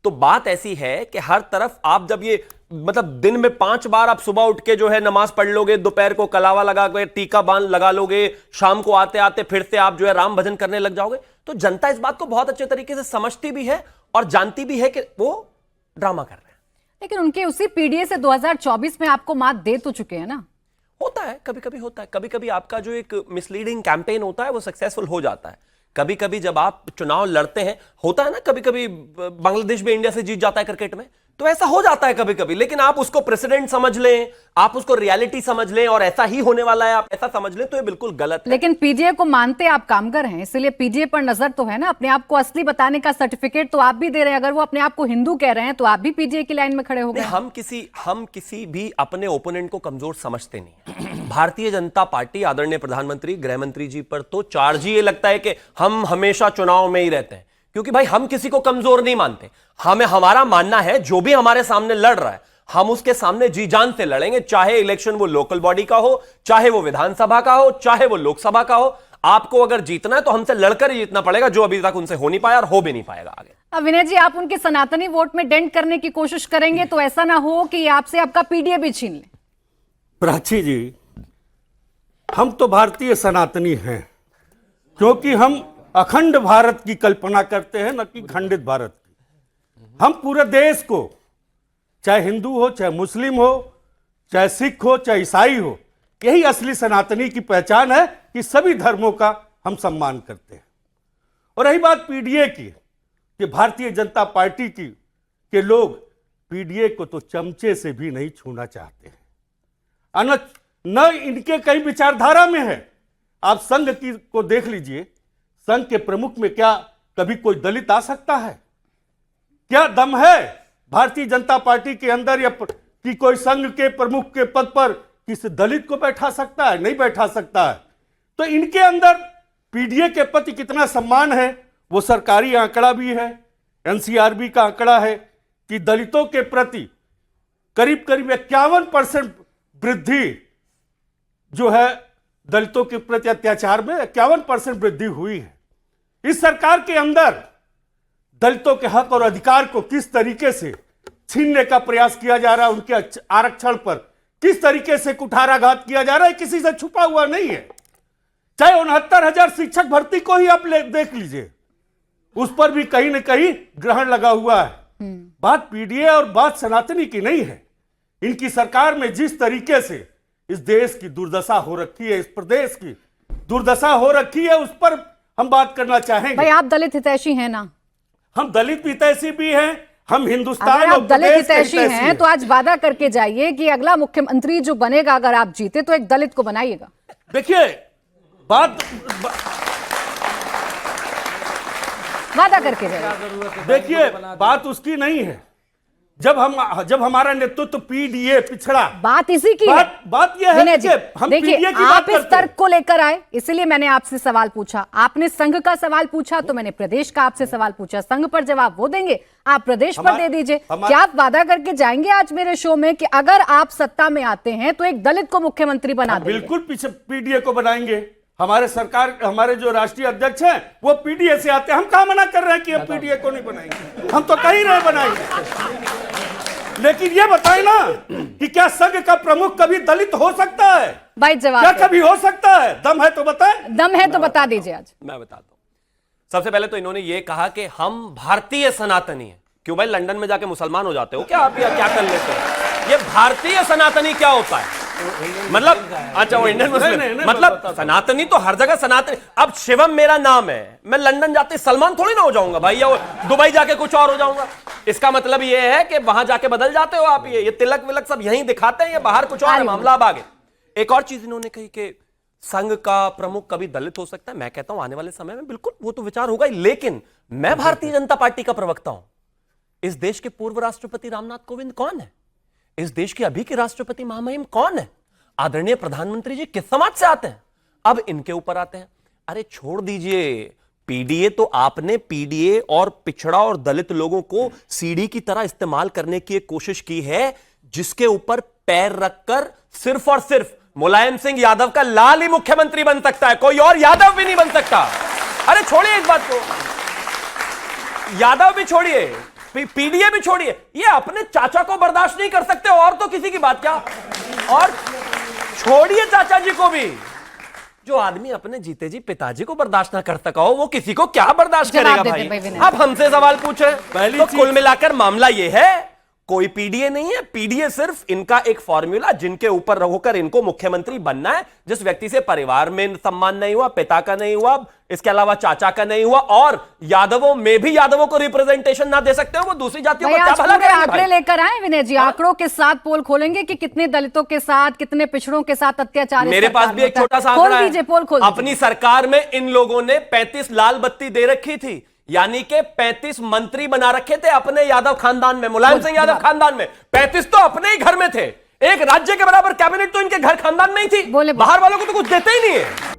तो बात ऐसी है कि हर तरफ आप जब ये मतलब दिन में 5 बार आप सुबह उठ के जो है नमाज पढ़ लोगे, दोपहर को कलावा लगा के टीका बांध लगा लोगे, शाम को आते आते फिर से आप जो है राम भजन करने लग जाओगे, तो जनता इस बात को बहुत अच्छे तरीके से समझती भी है और जानती भी है कि वो ड्रामा कर रहे हैं। लेकिन उनके उसी पीडीए से 2024 में आपको मात दे तो चुके हैं ना। होता है, कभी कभी होता है, कभी कभी आपका जो एक मिसलीडिंग कैंपेन होता है वो सक्सेसफुल हो जाता है। कभी कभी जब आप चुनाव लड़ते हैं, होता है ना, कभी कभी बांग्लादेश भी इंडिया से जीत जाता है क्रिकेट में, तो ऐसा हो जाता है कभी कभी, लेकिन आप उसको प्रेसिडेंट समझ लें, आप उसको रियलिटी समझ लें और ऐसा ही होने वाला है आप ऐसा समझ लें, तो ये बिल्कुल गलत है। लेकिन पीडीए को मानते आप कामगर हैं, इसलिए पीडीए पर नजर तो है ना। अपने आप को असली बताने का सर्टिफिकेट तो आप भी दे रहे हैं। अगर वो अपने आप को हिंदू कह रहे हैं तो आप भी पीडीए की लाइन में खड़े हो गए। हम किसी भी अपने ओपोनेंट को कमजोर समझते नहीं। भारतीय जनता पार्टी, आदरणीय प्रधानमंत्री, गृह मंत्री जी पर तो चार्ज ही ये लगता है कि हम हमेशा चुनाव में ही रहते हैं, क्योंकि भाई हम किसी को कमजोर नहीं मानते। हमारा मानना है जो भी हमारे सामने लड़ रहा है हम उसके सामने जी जान से लड़ेंगे, चाहे इलेक्शन वो लोकल बॉडी का हो, चाहे वो विधानसभा का हो, चाहे वो लोकसभा का हो। आपको अगर जीतना है तो हमसे लड़कर ही जीतना पड़ेगा, जो अभी तक उनसे हो नहीं पाया और हो भी नहीं पाएगा आगे। अब विनय जी, आप उनके सनातनी वोट में डेंट करने की कोशिश करेंगे तो ऐसा ना हो कि आपसे आपका पीडीए भी छीन ले। प्राची जी, हम तो भारतीय सनातनी हैं, क्योंकि हम अखंड भारत की कल्पना करते हैं, न कि खंडित भारत की। हम पूरे देश को, चाहे हिंदू हो, चाहे मुस्लिम हो, चाहे सिख हो, चाहे ईसाई हो, यही असली सनातनी की पहचान है कि सभी धर्मों का हम सम्मान करते हैं। और रही बात पीडीए की, कि भारतीय जनता पार्टी के लोग पीडीए को तो चमचे से भी नहीं छूना चाहते हैं, न इनके कई विचारधारा में है। आप संघ को देख लीजिए, संघ के प्रमुख में क्या कभी कोई दलित आ सकता है? क्या दम है भारतीय जनता पार्टी के अंदर या कि कोई संघ के प्रमुख के पद पर किसी दलित को बैठा सकता है? नहीं बैठा सकता है। तो इनके अंदर पीडीए के प्रति कितना सम्मान है वो सरकारी आंकड़ा भी है, एनसीआरबी का आंकड़ा है कि दलितों के प्रति करीब करीब 51% वृद्धि जो है, दलितों के प्रति अत्याचार में 51% वृद्धि हुई है। इस सरकार के अंदर दलितों के हक और अधिकार को किस तरीके से छीनने का प्रयास किया जा रहा है, उनके आरक्षण पर किस तरीके से कुठाराघात किया जा रहा है, किसी से छुपा हुआ नहीं है। चाहे 69,000 शिक्षक भर्ती को ही आप देख लीजिए, उस पर भी कहीं ना कहीं ग्रहण लगा हुआ है। बात पीडीए और बात सनातनी की नहीं है। इनकी सरकार में जिस तरीके से इस देश की दुर्दशा हो रखी है, इस प्रदेश की दुर्दशा हो रखी है, उस पर हम बात करना चाहेंगे। भाई, आप दलित हितैषी हैं ना? हम दलित हितैषी भी हैं, हम हिंदुस्तान अगर आप और दलित प्रदेश के हितैषी हितैषी हैं तो आज वादा करके जाइए कि अगला मुख्यमंत्री जो बनेगा, अगर आप जीते तो एक दलित को बनाइएगा। देखिए, वादा करके जाइए। देखिए, बात उसकी नहीं है। जब हमारा नेतृत्व पीडीए पिछड़ा, बात इसी की है। बात यह है कि हम देखिए, पीडीए की आप बात इस करते तर्क को लेकर आए, इसलिए मैंने आपसे सवाल पूछा। आपने संघ का सवाल पूछा तो मैंने प्रदेश का आपसे सवाल पूछा। संघ पर जवाब वो देंगे, आप प्रदेश पर दे दीजिए। क्या आप वादा करके जाएंगे आज मेरे शो में कि अगर आप सत्ता में आते हैं तो एक दलित को मुख्यमंत्री बना देंगे? बिल्कुल पीछे पीडीए को बनाएंगे। हमारे जो राष्ट्रीय अध्यक्ष हैं वो पीडीए से आते हैं। हम कहां मना कर रहे हैं कि हम पीडीए को नहीं बनाएंगे, हम तो कहीं रहे बनाएंगे। लेकिन ये बताएं ना कि क्या संघ का प्रमुख कभी दलित हो सकता है? भाई जवाब क्या कभी हो सकता है? दम है तो बताएं। दम है तो बता दीजिए। आज मैं बताता हूं। सबसे पहले तो इन्होंने ये कहा कि हम भारतीय सनातनी हैं। क्यों भाई, लंदन में जाके मुसलमान हो जाते हो क्या आप? क्या कर लेते हो? ये भारतीय सनातनी क्या होता है? मतलब अच्छा, वो इंडियन मुस्लिम, मतलब सनातनी तो हर जगह सनातनी। अब शिवम मेरा नाम है, मैं लंदन जाते सलमान थोड़ी ना हो जाऊंगा भाई, या दुबई जाके कुछ और हो जाऊंगा। इसका मतलब ये है कि वहां जाके बदल जाते हो आप। ये तिलक विलक सब यहीं दिखाते हैं, ये बाहर कुछ और है मामला। अब आगे एक और चीज इन्होंने कही कि संघ का प्रमुख कभी दलित हो सकता है। मैं कहता हूं आने वाले समय में बिल्कुल वो तो विचार होगा ही, लेकिन मैं भारतीय जनता पार्टी का प्रवक्ता हूं। इस देश के पूर्व राष्ट्रपति रामनाथ कोविंद कौन है? इस देश के अभी के राष्ट्रपति महामहिम कौन है? आदरणीय प्रधानमंत्री जी किस समाज से आते हैं? अब इनके ऊपर आते हैं। अरे छोड़ दीजिए, पीडीए तो आपने पीडीए और पिछड़ा और दलित लोगों को सीढ़ी की तरह इस्तेमाल करने की एक कोशिश की है, जिसके ऊपर पैर रखकर सिर्फ और सिर्फ मुलायम सिंह यादव का लाल ही मुख्यमंत्री बन सकता है, कोई और यादव भी नहीं बन सकता। अरे छोड़िए इस बात को, यादव भी छोड़िए, पीडीए भी छोड़िए, ये अपने चाचा को बर्दाश्त नहीं कर सकते और तो किसी की बात क्या। और छोड़िए चाचा जी को भी, जो आदमी अपने जीते जी पिताजी को बर्दाश्त ना कर सका हो, वो किसी को क्या बर्दाश्त जवाब करेगा देते भाई। विनय। आप हमसे सवाल पूछे पहली तो चीज- कुल मिलाकर मामला ये है, कोई पीडीए नहीं है। पीडीए सिर्फ इनका एक फॉर्मूला, जिनके ऊपर होकर इनको मुख्यमंत्री बनना है। जिस व्यक्ति से परिवार में सम्मान नहीं हुआ, पिता का नहीं हुआ, इसके अलावा चाचा का नहीं हुआ, और यादवों में भी यादवों को रिप्रेजेंटेशन ना दे सकते हो, वो दूसरी जातियों भाई को क्या आज भला पूरे करेंगे आंकड़े भाई? लेकर आए विनय जी, आंकड़ों के साथ पोल खोलेंगे कि कितने दलितों के साथ, कितने पिछड़ों के साथ अत्याचार मेरे पास भी एक छोटा सा आंकड़ा खोल है। दीजिए, पोल खोल दीजिए। अपनी सरकार में इन लोगों ने 35 लाल बत्ती दे रखी थी, यानी कि 35 मंत्री बना रखे थे अपने यादव खानदान में, मुलायम सिंह यादव खानदान में। 35 तो अपने ही घर में थे, एक राज्य के बराबर कैबिनेट तो इनके घर खानदान में ही थी, बोले- बाहर वालों को तो कुछ देते ही नहीं है।